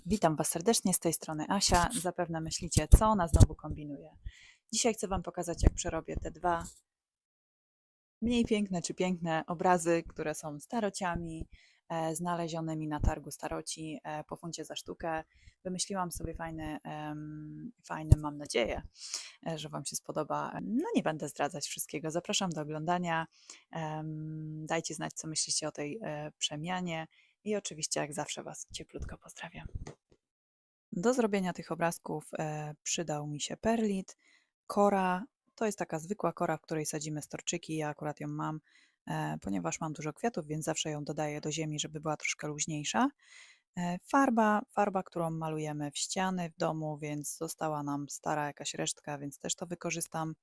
Witam Was serdecznie, z tej strony Asia. Zapewne myślicie, co ona znowu kombinuje. Dzisiaj chcę Wam pokazać, jak przerobię te dwa mniej piękne czy piękne obrazy, które są starociami, znalezionymi na targu staroci po funcie za sztukę. Wymyśliłam sobie fajny, mam nadzieję, że Wam się spodoba. No nie będę zdradzać wszystkiego. Zapraszam do oglądania. Dajcie znać, co myślicie o tej przemianie i oczywiście, jak zawsze, Was cieplutko pozdrawiam. Do zrobienia tych obrazków przydał mi się perlit, kora. To jest taka zwykła kora, w której sadzimy storczyki. Ja akurat ją mam, ponieważ mam dużo kwiatów, więc zawsze ją dodaję do ziemi, żeby była troszkę luźniejsza. Farba, którą malujemy w ściany w domu, więc została nam stara jakaś resztka, więc też to wykorzystam.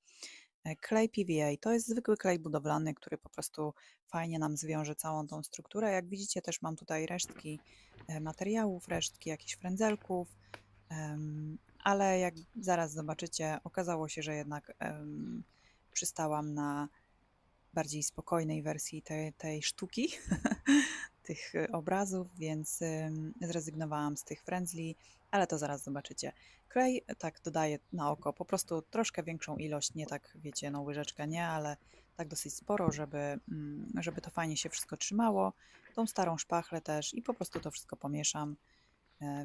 Klej PVA to jest zwykły klej budowlany, który po prostu fajnie nam zwiąże całą tą strukturę. Jak widzicie, też mam tutaj resztki materiałów, resztki jakichś frędzelków, ale jak zaraz zobaczycie, okazało się, że jednak przystałam na bardziej spokojnej wersji tej sztuki, tych obrazów, więc zrezygnowałam z tych frędzli, ale to zaraz zobaczycie. Klej tak dodaję na oko, po prostu troszkę większą ilość, nie tak wiecie, no łyżeczkę nie, ale tak dosyć sporo, żeby to fajnie się wszystko trzymało. Tą starą szpachlę też i po prostu to wszystko pomieszam.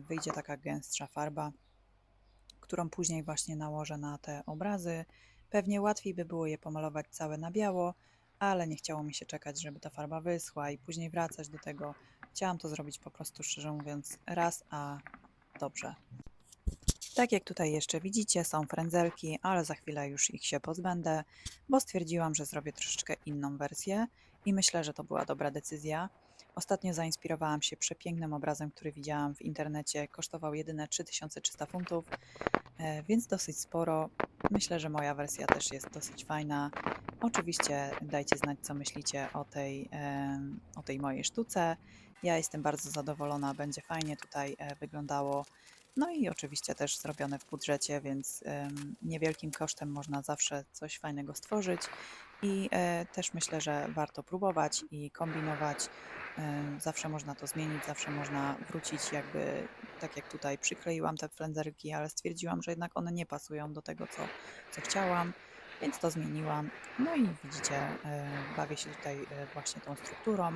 Wyjdzie taka gęstsza farba, którą później właśnie nałożę na te obrazy. Pewnie łatwiej by było je pomalować całe na biało, ale nie chciało mi się czekać, żeby ta farba wyschła i później wracać do tego. Chciałam to zrobić po prostu, szczerze mówiąc, raz, a dobrze. Tak jak tutaj jeszcze widzicie, są frędzelki, ale za chwilę już ich się pozbędę, bo stwierdziłam, że zrobię troszeczkę inną wersję i myślę, że to była dobra decyzja. Ostatnio zainspirowałam się przepięknym obrazem, który widziałam w internecie. Kosztował jedyne 3300 funtów, więc dosyć sporo. Myślę, że moja wersja też jest dosyć fajna. Oczywiście dajcie znać, co myślicie o tej mojej sztuce. Ja jestem bardzo zadowolona, będzie fajnie tutaj wyglądało. No i oczywiście też zrobione w budżecie, więc niewielkim kosztem można zawsze coś fajnego stworzyć. I też myślę, że warto próbować i kombinować. Zawsze można to zmienić, zawsze można wrócić jakby, tak jak tutaj przykleiłam te frędzerki, ale stwierdziłam, że jednak one nie pasują do tego, co chciałam, więc to zmieniłam. No i widzicie, bawię się tutaj właśnie tą strukturą,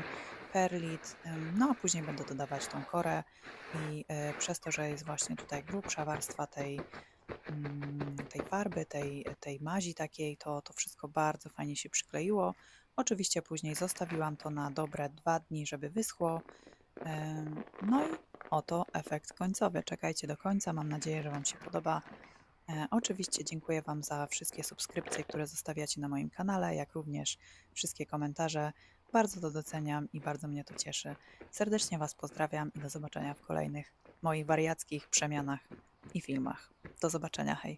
perlit, no a później będę dodawać tą korę i przez to, że jest właśnie tutaj grubsza warstwa tej farby, tej mazi takiej, to wszystko bardzo fajnie się przykleiło. Oczywiście później zostawiłam to na dobre 2 dni, żeby wyschło. No i oto efekt końcowy. Czekajcie do końca, mam nadzieję, że Wam się podoba. Oczywiście dziękuję Wam za wszystkie subskrypcje, które zostawiacie na moim kanale, jak również wszystkie komentarze. Bardzo to doceniam i bardzo mnie to cieszy. Serdecznie Was pozdrawiam i do zobaczenia w kolejnych moich wariackich przemianach i filmach. Do zobaczenia, hej!